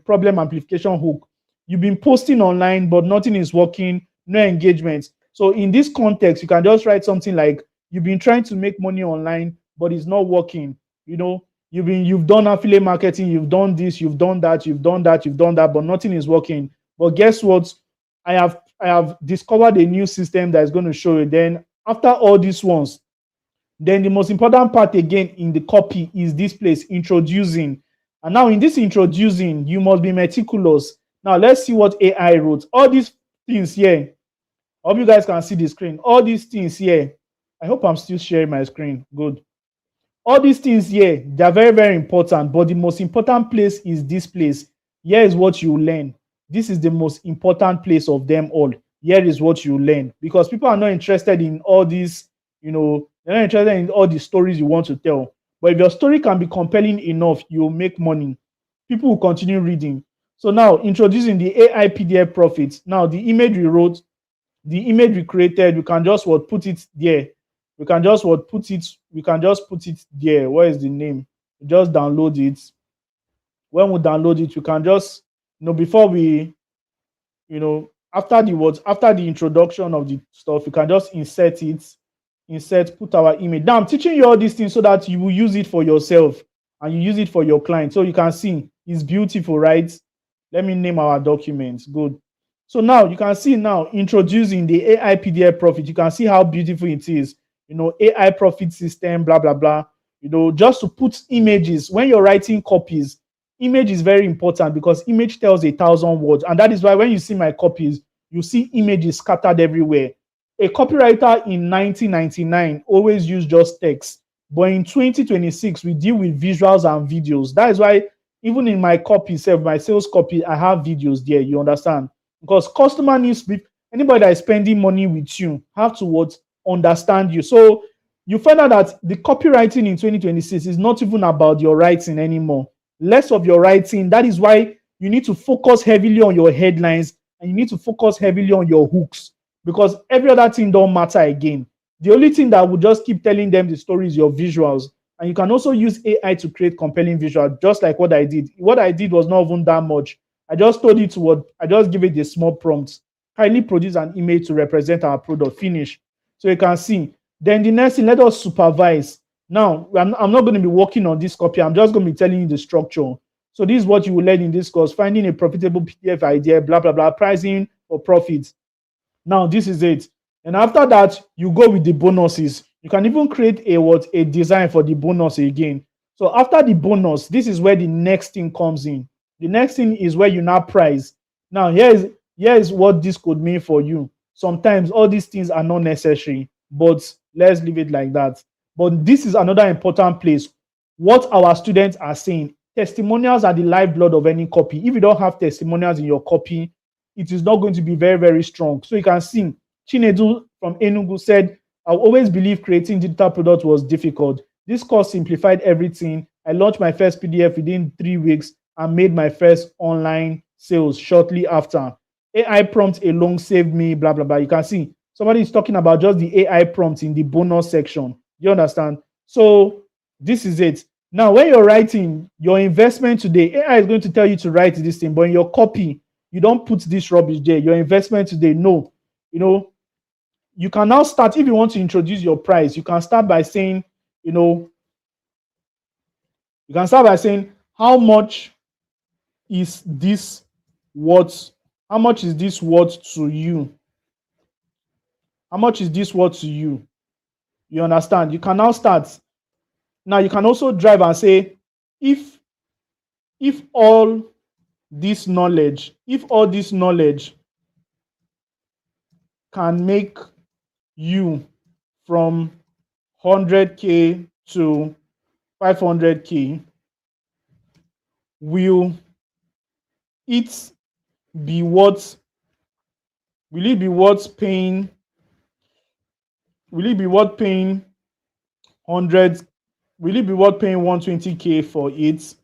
problem amplification hook. You've been posting online, but nothing is working, no engagement. So in this context, you can just write something like, you've been trying to make money online, but it's not working. You know, you've done affiliate marketing, you've done this, you've done that, but nothing is working. But guess what? I have discovered a new system that is going to show you. Then after all these ones, then the most important part again in the copy is this place, introducing. And now in this introducing, you must be meticulous. Now let's see what AI wrote. All these things here, I hope you guys can see the screen. All these things here, I hope I'm still sharing my screen. Good. All these things here, they're very, very important. But the most important place is this place. Here is what you learn. This is the most important place of them all. Here is what you learn. Because people are not interested in all these, you know, they're not interested in all the stories you want to tell. But if your story can be compelling enough, you'll make money. People will continue reading. So now, introducing the AI PDF profits. Now, the image we wrote, the image we created, we can just put it there. We can just put it there. What is the name? Just download it. When we download it, you can just, before we, after the introduction of the stuff, you can just put our image. Now I'm teaching you all these things so that you will use it for yourself and you use it for your client. So you can see it's beautiful, right? Let me name our documents. Good. So now you can see now introducing the AI PDF profit. You can see how beautiful it is. AI profit system, blah, blah, blah. Just to put images. When you're writing copies, image is very important because image tells 1,000 words. And that is why when you see my copies, you see images scattered everywhere. A copywriter in 1999 always used just text. But in 2026, we deal with visuals and videos. That is why even in my copy, my sales copy, I have videos there. You understand? Because customer needs, anybody that is spending money with you have to understand you. So you find out that the copywriting in 2026 is not even about your writing anymore. Less of your writing. That is why you need to focus heavily on your headlines and you need to focus heavily on your hooks, because every other thing don't matter again. The only thing that will just keep telling them the story is your visuals. And you can also use AI to create compelling visuals, just like what I did. What I did was not even that much. I just told it what I just give it a small prompt. Kindly produce an image to represent our product. Finish. So you can see. Then the next thing, let us supervise. Now, I'm not going to be working on this copy. I'm just going to be telling you the structure. So this is what you will learn in this course: finding a profitable PDF idea, blah, blah, blah, pricing for profits. Now, this is it. And after that, you go with the bonuses. You can even create a design for the bonus again. So after the bonus, this is where the next thing comes in. The next thing is where you now price. Now, here is what this could mean for you. Sometimes all these things are not necessary, but let's leave it like that. But this is another important place. What our students are saying: testimonials are the lifeblood of any copy. If you don't have testimonials in your copy, it is not going to be very, very strong. So you can see Chinedu from Enugu said, I always believe creating digital products was difficult. This course simplified everything. I launched my first PDF within 3 weeks and made my first online sales shortly after. AI prompt alone saved me, blah, blah, blah. You can see somebody is talking about just the AI prompt in the bonus section. You understand? So this is it. Now, when you're writing your investment today, AI is going to tell you to write this thing, but in your copy, you don't put this rubbish there. Your investment today, no. You can now start. If you want to introduce your price, you can start by saying, how much is this worth? How much is this worth to you? How much is this worth to you? You understand? You can now start. Now you can also drive and say, if all this knowledge can make you from 100K to 500K, will it be worth paying 120K for it,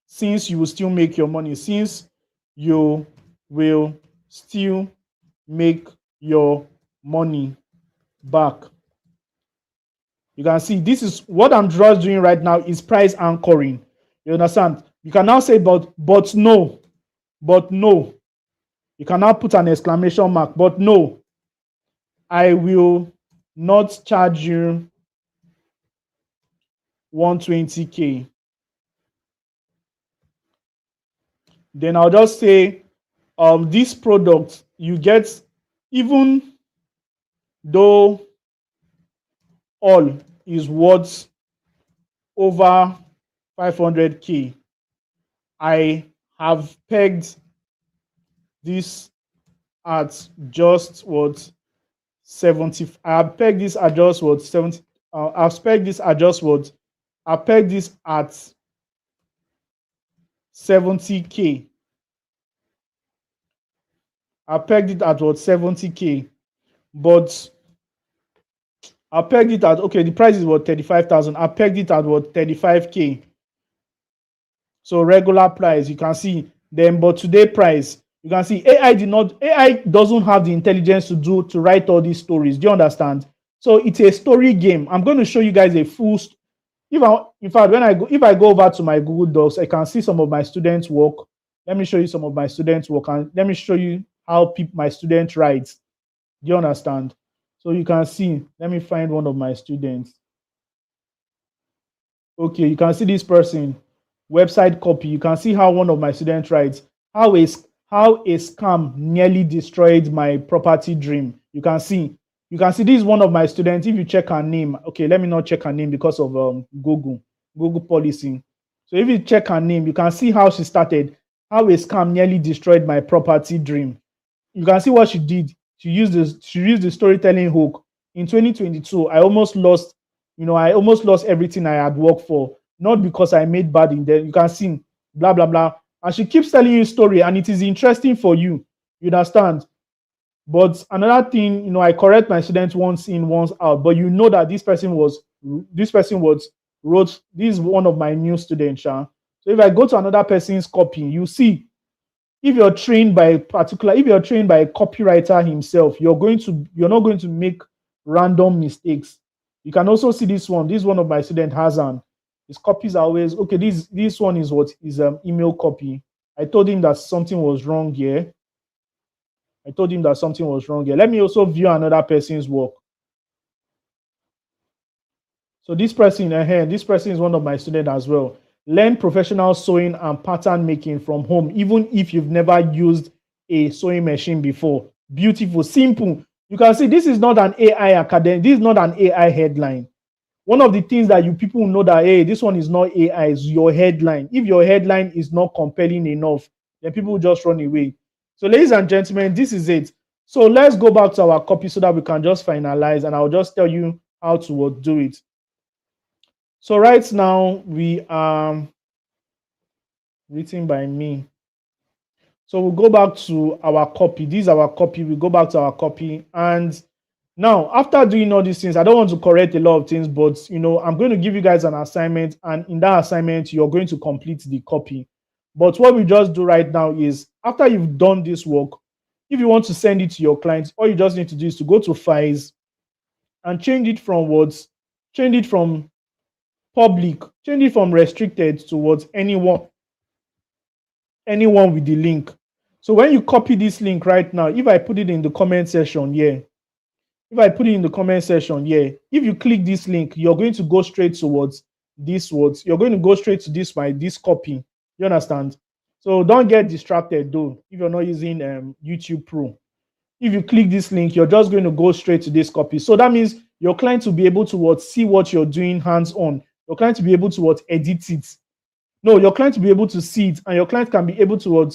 since you will still make your money, since you will still make your money back? You can see this is what I'm just doing right now is price anchoring. You understand? You can now say, but no. You can now put an exclamation mark, but no, I will not charge you 120K. Then I'll just say, this product you get, even though all is worth over 500K, I have pegged this at just what 70. I have pegged this at just what 70. I've pegged this at just what I pegged this at 70K. I pegged it at what 70K, but I pegged it at, okay, the price is what 35,000. I pegged it at what 35K. So regular price, you can see. Then, but today price, you can see AI doesn't have the intelligence to write all these stories. Do you understand? So it's a story game. I'm going to show you guys a full. If I go over to my Google Docs, I can see some of my students' work. Let me show you some of my students' work, and let me show you how my student writes. Do you understand? So you can see. Let me find one of my students. Okay, you can see this person, website copy. You can see how one of my students writes, how a scam nearly destroyed my property dream. You can see this is one of my students. If you check her name, okay, let me not check her name because of Google policy. So if you check her name, you can see how she started. How a scam nearly destroyed my property dream. You can see what she did. She used the storytelling hook. In 2022, I almost lost everything I had worked for, not because I made bad in there. You can see blah blah blah. And she keeps telling you a story, and it is interesting for you. You understand? But another thing, I correct my students once in, once out. But you know that this person wrote. This is one of my new students, So if I go to another person's copy, you see, if you're trained by a copywriter himself, you're not going to make random mistakes. You can also see this one. This one of my student has an his copies are always okay. This one is what is email copy. I told him that something was wrong here. Let me also view another person's work. So this person is one of my students as well. Learn professional sewing and pattern making from home, even if you've never used a sewing machine before. Beautiful, simple. You can see this is not an AI academy. This is not an AI headline. One of the things that you people know that, hey, this one is not AI, is your headline. If your headline is not compelling enough, then people will just run away. So, ladies and gentlemen, this is it. So let's go back to our copy so that we can just finalize, and I'll just tell you how to do it. So right now we are written by me. So we'll go back to our copy. This is our copy. We go back to our copy. And now, after doing all these things, I don't want to correct a lot of things, but I'm going to give you guys an assignment. And in that assignment, you're going to complete the copy. But what we just do right now is, after you've done this work, if you want to send it to your clients, all you just need to do is to go to files and change it from public, change it from restricted towards anyone with the link. So when you copy this link right now, if I put it in the comment section here, if you click this link, you're going to go straight towards this words. You're going to go straight to this copy. You understand? So don't get distracted though if you're not using YouTube Pro. If you click this link, you're just going to go straight to this copy. So that means your client will be able to see what you're doing hands-on. Your client will be able to edit it. No, your client will be able to see it, and your client can be able to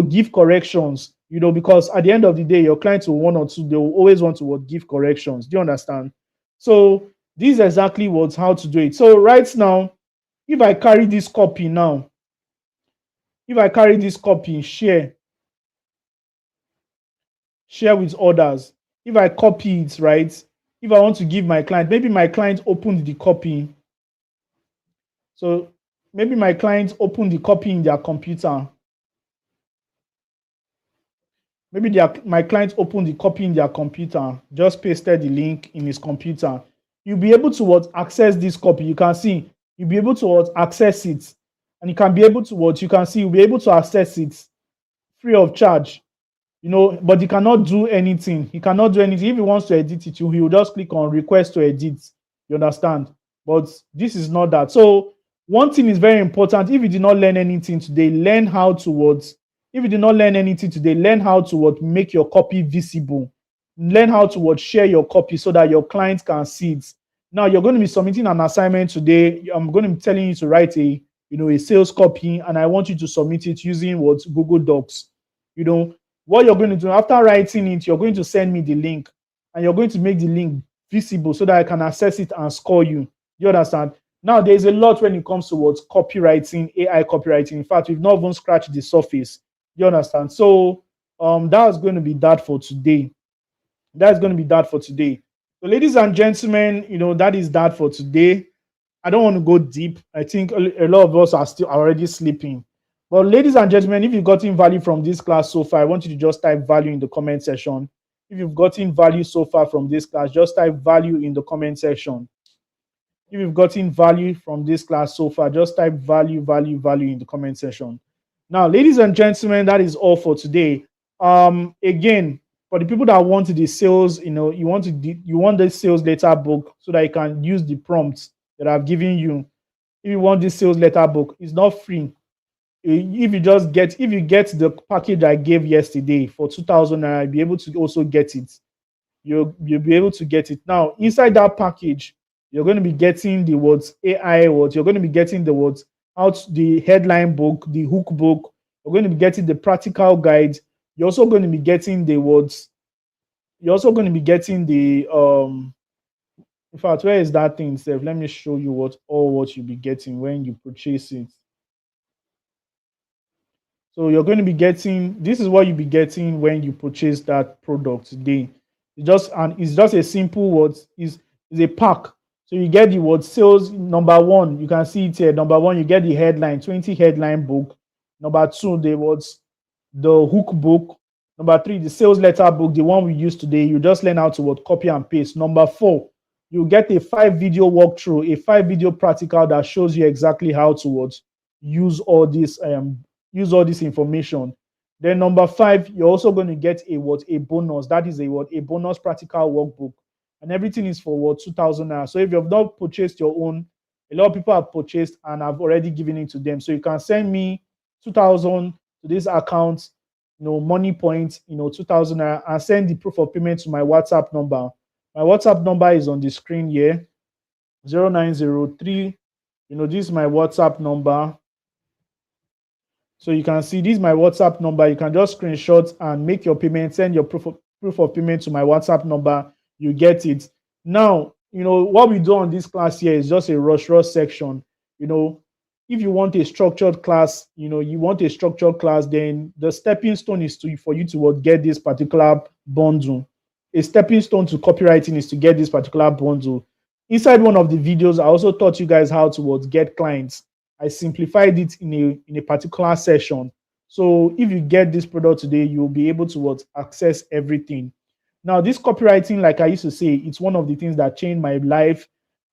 give corrections. Because at the end of the day, your clients will they will always want to give corrections. Do you understand? So this is exactly how to do it. So right now, if I carry this copy now, share with others. If I copy it, right? If I want to give my client, maybe my client opened the copy. So maybe my client opened the copy in their computer. Maybe my client opened the copy in their computer, just pasted the link in his computer. You'll be able to access this copy. You can see, you'll be able to access it. And you can be able to you can see, you'll be able to access it free of charge. But he cannot do anything. He cannot do anything. If he wants to edit it, he will just click on request to edit. You understand? But this is not that. So one thing is very important. If you did not learn anything today, learn how to make your copy visible. Learn how to share your copy so that your clients can see it. Now you're going to be submitting an assignment today. I'm going to be telling you to write a sales copy, and I want you to submit it using Google Docs. What you're going to do after writing it, you're going to send me the link, and you're going to make the link visible so that I can access it and score you. You understand? Now, there's a lot when it comes to copywriting, AI copywriting. In fact, we've not even scratched the surface. You understand? So that's going to be that for today. So, ladies and gentlemen, that is that for today. I don't want to go deep. I think a lot of us are still already sleeping. But ladies and gentlemen, if you've gotten value from this class so far, I want you to just type value in the comment section. If you've gotten value so far from this class, just type value in the comment section. If you've gotten value from this class so far, just type value in the comment section. Now, ladies and gentlemen, that is all for today. Again, for the people that want the sales, you want the sales letter book so that you can use the prompts that I've given you. If you want this sales letter book, it's not free. If you get the package I gave yesterday for 2,000 naira, you'll be able to also get it. You'll be able to get it. Now, inside that package, you're going to be getting the AI, you're going to be getting the headline book, the hook book. You're going to be getting the practical guide. You're also going to be getting the in fact, where is that thing, Steph? Let me show you what you'll be getting when you purchase it. So you're going to be getting, this is what you'll be getting when you purchase that product today. It's just a simple is a pack. So you get the word sales number one. You can see it here. Number one, you get the headline, 20 headline book. Number two, there was the hook book. Number three, the sales letter book, the one we use today. You just learn how to what copy and paste. Number four, you get a 5 video walkthrough, a 5 video practical that shows you exactly how to what use all this information. Then number five, you're also going to get a bonus. That is a bonus practical workbook, and everything is for what 2,000 naira. So if you have not purchased your own, a lot of people have purchased and I've already given it to them. So you can send me 2,000 to this account, money points, 2,000 naira, and send the proof of payment to my WhatsApp number. My WhatsApp number is on the screen here, 0903. This is my WhatsApp number. So you can see this is my WhatsApp number. You can just screenshot and make your payment, send your proof of payment to my WhatsApp number. You get it. Now, what we do on this class here is just a rush section. If you want a structured class, then the stepping stone is for you to get this particular bundle. A stepping stone to copywriting is to get this particular bundle. Inside one of the videos, I also taught you guys how to get clients. I simplified it in a particular session. So if you get this product today, you'll be able to access everything. Now, this copywriting, like I used to say, it's one of the things that changed my life.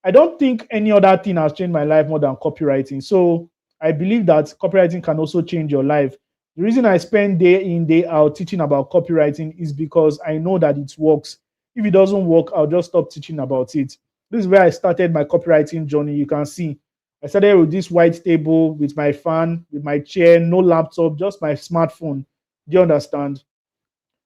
I don't think any other thing has changed my life more than copywriting. So I believe that copywriting can also change your life. The reason I spend day in, day out teaching about copywriting is because I know that it works. If it doesn't work, I'll just stop teaching about it. This is where I started my copywriting journey. You can see I started with this white table, with my fan, with my chair, no laptop, just my smartphone. Do you understand?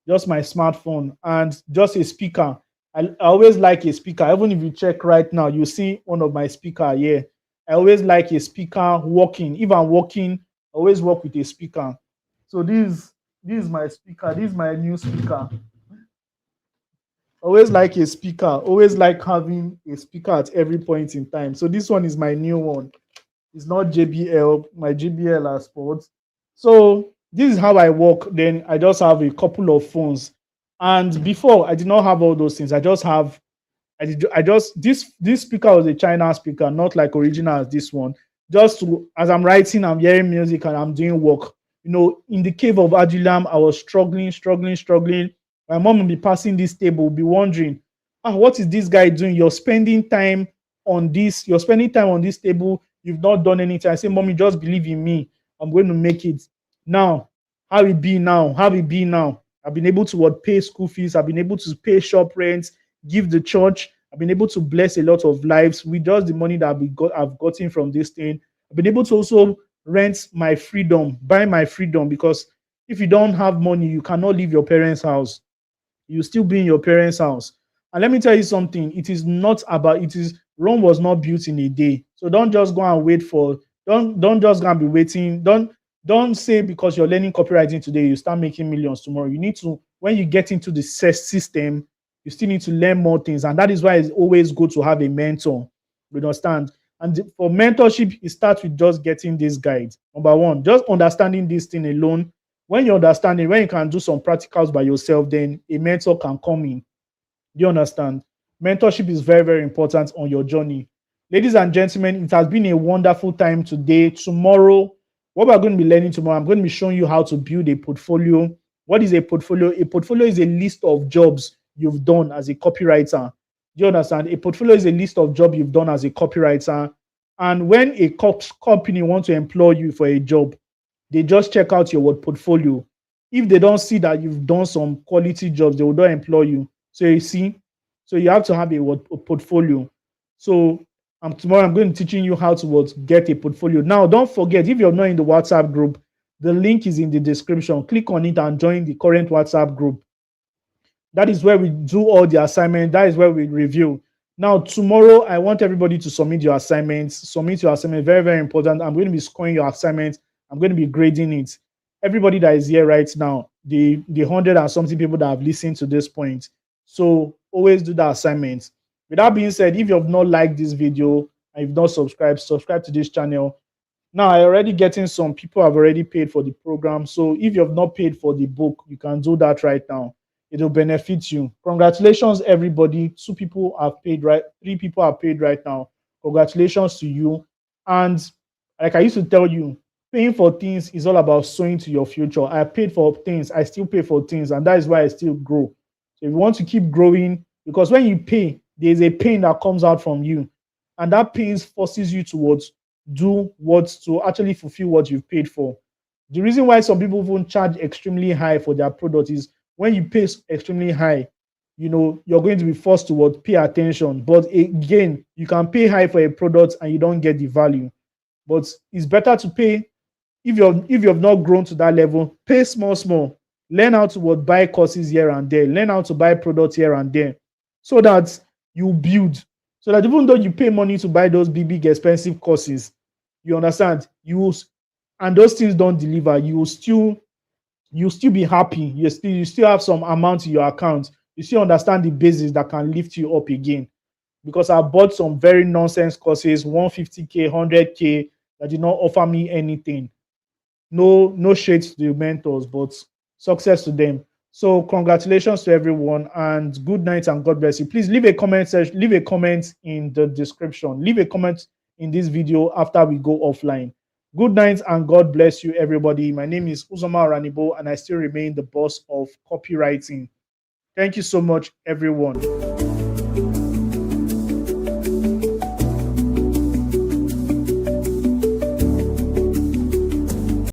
Just my smartphone and just a speaker. I always like a speaker. Even if you check right now, you see one of my speaker here. I always like a speaker working. If I'm working, I always work with a speaker. So this is my speaker. This is my new speaker. Always like a speaker. Always like having a speaker at every point in time. So this one is my new one. It's not JBL. My JBL are sports. So this is how I work. Then I just have a couple of phones. And before, I did not have all those things. This speaker was a China speaker, not like original as this one. As I'm writing, I'm hearing music and I'm doing work. In the cave of Adulam, I was struggling. My mom will be passing this table, will be wondering, what is this guy doing? You're spending time on this. You're spending time on this table. You've not done anything. I say, Mommy, just believe in me. I'm going to make it. Now, how it be now? I've been able to pay school fees. I've been able to pay shop rents, give the church. I've been able to bless a lot of lives with just the money that I've gotten from this thing. I've been able to also rent my freedom, buy my freedom, because if you don't have money, you cannot leave your parents' house. You still be in your parents' house. And let me tell you something. Rome was not built in a day. So don't just go and wait for. Don't just go and be waiting. Don't say because you're learning copywriting today, you start making millions tomorrow. You need to, when you get into the system, you still need to learn more things. And that is why it's always good to have a mentor. You understand? And for mentorship, it starts with just getting this guide. Number one, just understanding this thing alone. When you understand it, when you can do some practicals by yourself, then a mentor can come in. Do you understand? Mentorship is very, very important on your journey. Ladies and gentlemen, it has been a wonderful time today. Tomorrow, what we're going to be learning tomorrow, I'm going to be showing you how to build a portfolio. What is a portfolio? A portfolio is a list of jobs you've done as a copywriter. Do you understand? A portfolio is a list of jobs you've done as a copywriter. And when a company wants to employ you for a job, they just check out your portfolio. If they don't see that you've done some quality jobs, they will not employ you. So you see, so you have to have a portfolio. So tomorrow I'm going to be teaching you how to get a portfolio. Now, don't forget, if you're not in the WhatsApp group, the link is in the description. Click on it and join the current WhatsApp group. That is where we do all the assignments. That is where we review. Now, tomorrow, I want everybody to submit your assignments. Submit your assignment. Very, very important. I'm going to be scoring your assignments. I'm going to be grading it. Everybody that is here right now, the 100 and something people that have listened to this point. So always do the assignments. With that being said, if you have not liked this video and you've not subscribed to this channel. Now, I already getting some people have already paid for the program. So if you have not paid for the book, you can do that right now. it'll benefit you. Congratulations, everybody. 2 people have paid right, 3 people have paid right now. Congratulations to you. And like I used to tell you, paying for things is all about sowing to your future. I paid for things, I still pay for things, and that is why I still grow. So if you want to keep growing, because when you pay, there's a pain that comes out from you, and that pain forces you towards do what to actually fulfill what you've paid for. The reason why some people won't charge extremely high for their product is when you pay extremely high, you're going to be forced to what, pay attention. But again, you can pay high for a product and you don't get the value. But it's better to pay if you've not grown to that level, pay small, small. Learn how to what, buy courses here and there. Learn how to buy products here and there, so that you build. So that even though you pay money to buy those big expensive courses, you understand, and those things don't deliver, you still be happy. You still have some amount in your account. You still understand the basics that can lift you up again. Because I bought some very nonsense courses, 150K, 100K, that did not offer me anything. No shades to the mentors, but success to them. So congratulations to everyone, and good night and God bless you. Please leave a comment section, leave a comment in the description, leave a comment in this video after we go offline. Good night and God bless you, everybody. My name is Uzoma ORANEB0, and I still remain the boss of copywriting. Thank you so much, everyone.